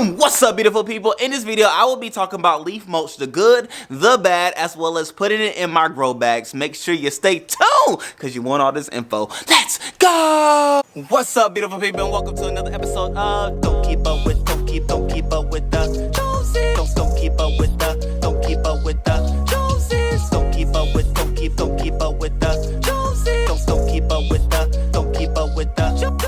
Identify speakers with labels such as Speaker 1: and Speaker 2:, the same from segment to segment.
Speaker 1: What's up, beautiful people? In this video, I will be talking about leaf mulch, the good, the bad, as well as putting it in my grow bags. Make sure you stay tuned because you want all this info. Let's go! What's up, beautiful people, and welcome to another episode of Don't Keep Up With the Joneses. Don't keep up with the Joneses. Don't keep up with the Joneses. Don't keep up with the Joneses. Don't keep up with the Joneses.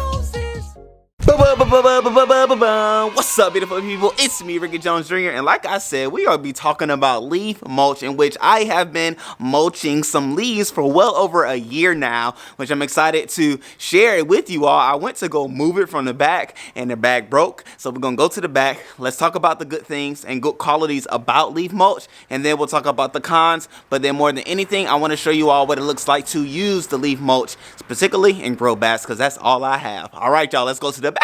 Speaker 1: What's up, beautiful people? It's me, Ricky Jones Jr. And like I said, we are be talking about leaf mulch, in which I have been mulching some leaves for well over a year now, which I'm excited to share it with you all. I went to go move it from the back and the bag broke. So we're gonna go to the back. Let's talk about the good things and good qualities about leaf mulch, and then we'll talk about the cons. But then more than anything, I want to show you all what it looks like to use the leaf mulch, particularly in grow bags, because that's all I have. All right, y'all, let's go to the back.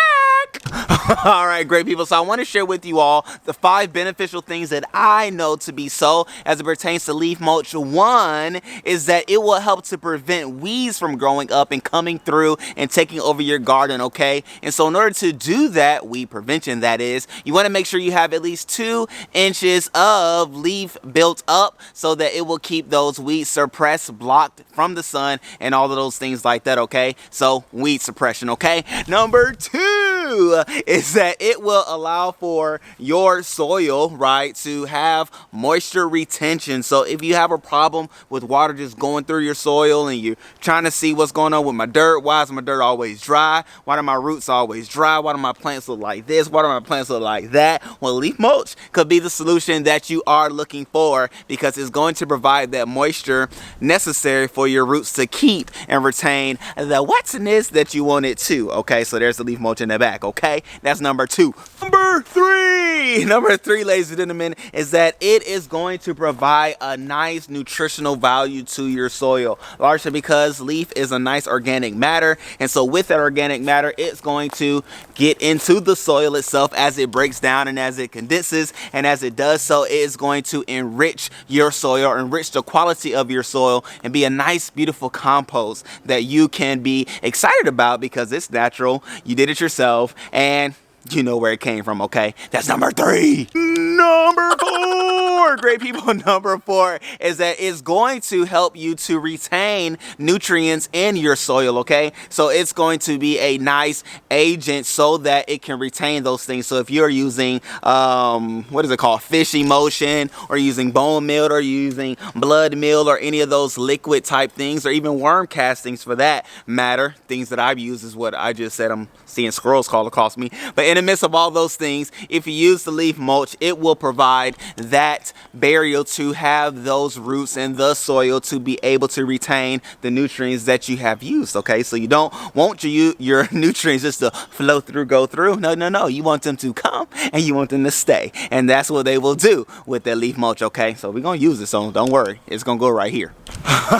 Speaker 1: All right, great people. So I want to share with you all the 5 beneficial things that I know to be so as it pertains to leaf mulch. One is that it will help to prevent weeds from growing up and coming through and taking over your garden, okay? And so in order to do that, weed prevention that is, you want to make sure you have at least 2 inches of leaf built up so that it will keep those weeds suppressed, blocked from the sun, and all of those things like that, okay? So weed suppression, okay? Number 2 is that it will allow for your soil, right, to have moisture retention. So if you have a problem with water just going through your soil and you're trying to see what's going on with my dirt, why is my dirt always dry? Why do my roots always dry? Why do my plants look like this? Why do my plants look like that? Well, leaf mulch could be the solution that you are looking for, because it's going to provide that moisture necessary for your roots to keep and retain the wetness that you want it to, okay? So there's the leaf mulch in the back, okay? That's number 2. Number 3, ladies and gentlemen, is that it is going to provide a nice nutritional value to your soil, largely because leaf is a nice organic matter, and so with that organic matter, it's going to get into the soil itself as it breaks down and as it condenses, and as it does so, it is going to enrich your soil, enrich the quality of your soil, and be a nice, beautiful compost that you can be excited about because it's natural, you did it yourself, and you know where it came from, okay? That's number 3. Number 4, great people, number 4 is that it's going to help you to retain nutrients in your soil, okay? So it's going to be a nice agent so that it can retain those things. So if you're using, what is it called? Fish emulsion, or using bone meal, or using blood meal, or any of those liquid type things, or even worm castings for that matter, things that I've used is what I just said. I'm seeing squirrels crawl across me. But in the midst of all those things, if you use the leaf mulch, it will provide that barrier to have those roots in the soil to be able to retain the nutrients that you have used, okay? So you don't want your nutrients just to flow through, go through. No. You want them to come and you want them to stay. And that's what they will do with that leaf mulch, okay? So we're going to use it, so don't worry. It's going to go right here.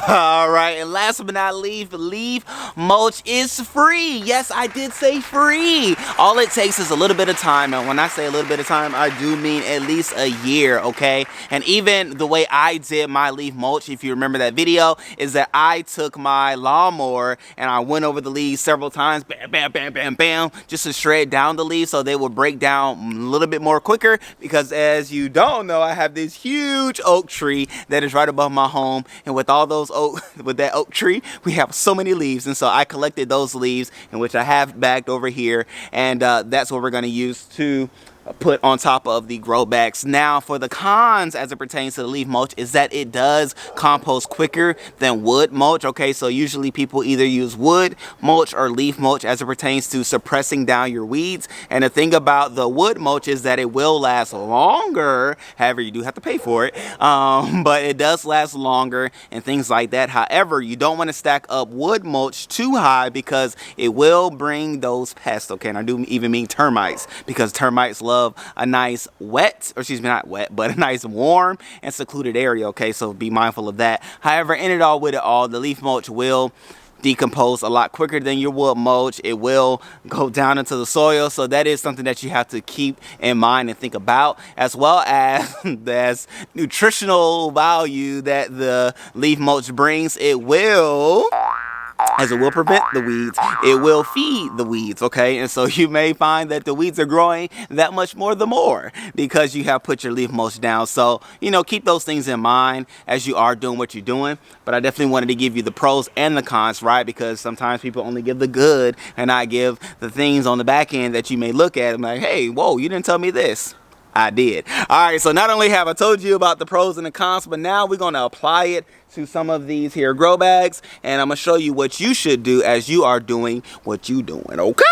Speaker 1: All right, and last but not least, leaf mulch is free. Yes, I did say free. All it takes is a little bit of time, and when I say a little bit of time, I do mean at least a year, okay? And even the way I did my leaf mulch, if you remember that video, is that I took my lawnmower and I went over the leaves several times, bam, bam, bam, bam, bam, just to shred down the leaves so they will break down a little bit more quicker, because as you don't know, I have this huge oak tree that is right above my home, and with all those with that oak tree, we have so many leaves, and so I collected those leaves, in which I have bagged over here, and that's what we're going to use to put on top of the grow bags. Now, for the cons as it pertains to the leaf mulch, is that it does compost quicker than wood mulch, okay? So usually people either use wood mulch or leaf mulch as it pertains to suppressing down your weeds. And the thing about the wood mulch is that it will last longer. However, you do have to pay for it, but it does last longer and things like that. However, you don't want to stack up wood mulch too high because it will bring those pests, okay? And I do even mean termites, because termites love a nice wet, or excuse me, not wet, but a nice warm and secluded area, okay? So be mindful of that. However, in it all, with it all, the leaf mulch will decompose a lot quicker than your wood mulch. It will go down into the soil, so that is something that you have to keep in mind and think about, as well as there's nutritional value that the leaf mulch brings. It will as it will prevent the weeds, it will feed the weeds, okay? And so you may find that the weeds are growing that much more the more because you have put your leaf mulch down. So, you know, keep those things in mind as you are doing what you're doing. But I definitely wanted to give you the pros and the cons, right? Because sometimes people only give the good and not give the things on the back end that you may look at and like, hey, whoa, you didn't tell me this. I did. All right, so not only have I told you about the pros and the cons, but now we're going to apply it to some of these here grow bags, and I'm going to show you what you should do as you are doing what you doing, okay?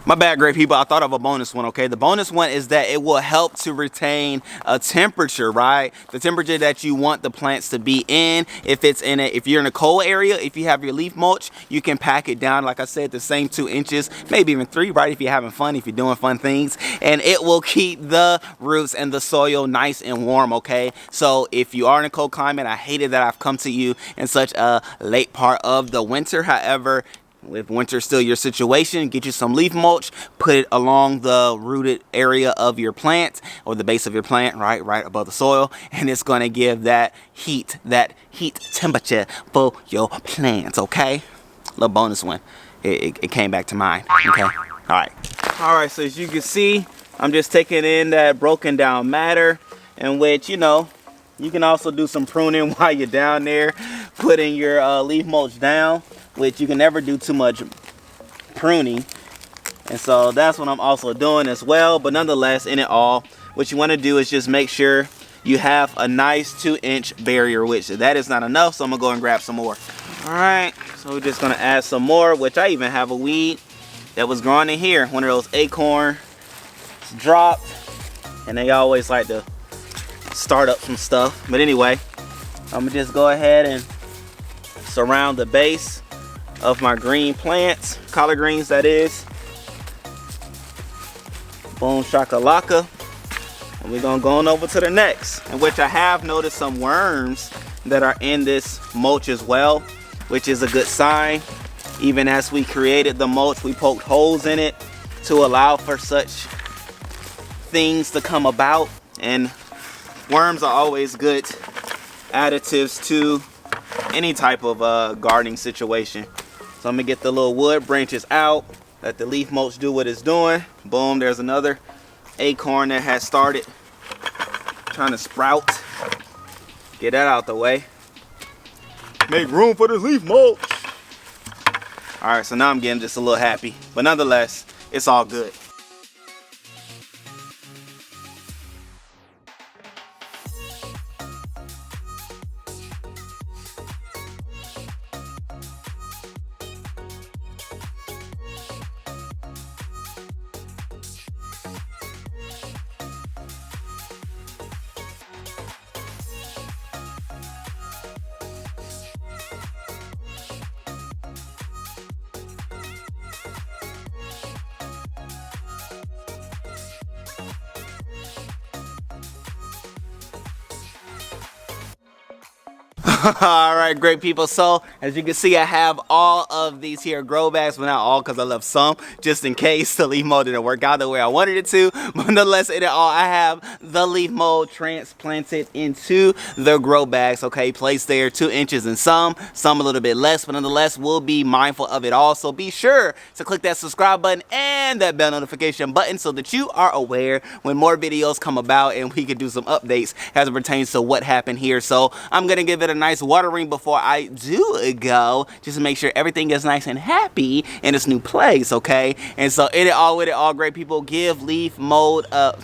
Speaker 1: My bad, great people. I thought of a bonus one, okay? The bonus one is that it will help to retain a temperature, right? The temperature that you want the plants to be in. If you're in a cold area, if you have your leaf mulch, you can pack it down, like I said, the same 2 inches, maybe even 3, right? If you're having fun, if you're doing fun things, and it will keep the roots and the soil nice and warm, okay? So if you are in a cold climate, I hated that I've come to you in such a late part of the winter. However, if winter still your situation, get you some leaf mulch, put it along the rooted area of your plant or the base of your plant, right above the soil, and it's going to give that heat temperature for your plants, okay? Little bonus one. It came back to mind, okay? All right, so as you can see, I'm just taking in that broken down matter, in which, you know, you can also do some pruning while you're down there, putting your leaf mulch down, which you can never do too much pruning. And so that's what I'm also doing as well. But nonetheless, in it all, what you want to do is just make sure you have a nice 2-inch barrier, which that is not enough. So I'm going to go and grab some more. All right, so we're just going to add some more, which I even have a weed that was growing in here. One of those acorn dropped, and they always like to start up some stuff. But anyway, I'm going to just go ahead and surround the base of my green plants, collard greens that is. Boom shakalaka. And we're gonna go on over to the next, in which I have noticed some worms that are in this mulch as well, which is a good sign. Even as we created the mulch, we poked holes in it to allow for such things to come about. And worms are always good additives to any type of gardening situation. So I'm gonna get the little wood branches out, let the leaf mulch do what it's doing. Boom, there's another acorn that has started trying to sprout. Get that out the way. Make room for the leaf mulch. All right, so now I'm getting just a little happy, but nonetheless, it's all good. All right, great people. So as you can see, I have all of these here grow bags, but not all because I left some just in case the leaf mold didn't work out the way I wanted it to. But nonetheless, in it all, I have the leaf mold transplanted into the grow bags, okay, placed there 2 inches in some a little bit less, but nonetheless, we'll be mindful of it all. So be sure to click that subscribe button and that bell notification button so that you are aware when more videos come about and we can do some updates as it pertains to what happened here. So I'm gonna give it a nice watering before I do go, just to make sure everything is nice and happy in this new place, okay? And so in it all, with it all, great people, give leaf mulch a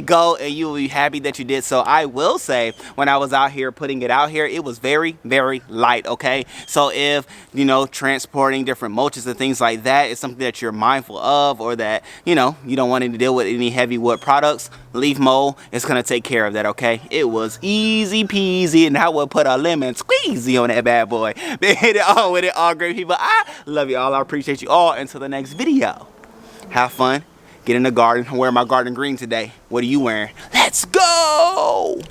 Speaker 1: go, and you will be happy that you did. So I will say, when I was out here putting it out here, it was very, very light, okay? So if, you know, transporting different mulches and things like that is something that you're mindful of, or that, you know, you don't want to deal with any heavy wood products, leaf mold is going to take care of that, okay? It was easy peasy, and I will put a lemon squeezy on that bad boy. They hit it all with it all, great people. I love you all. I appreciate you all. Until the next video, have fun, get in the garden. I'm wearing my garden green today. What are you wearing? Let's go!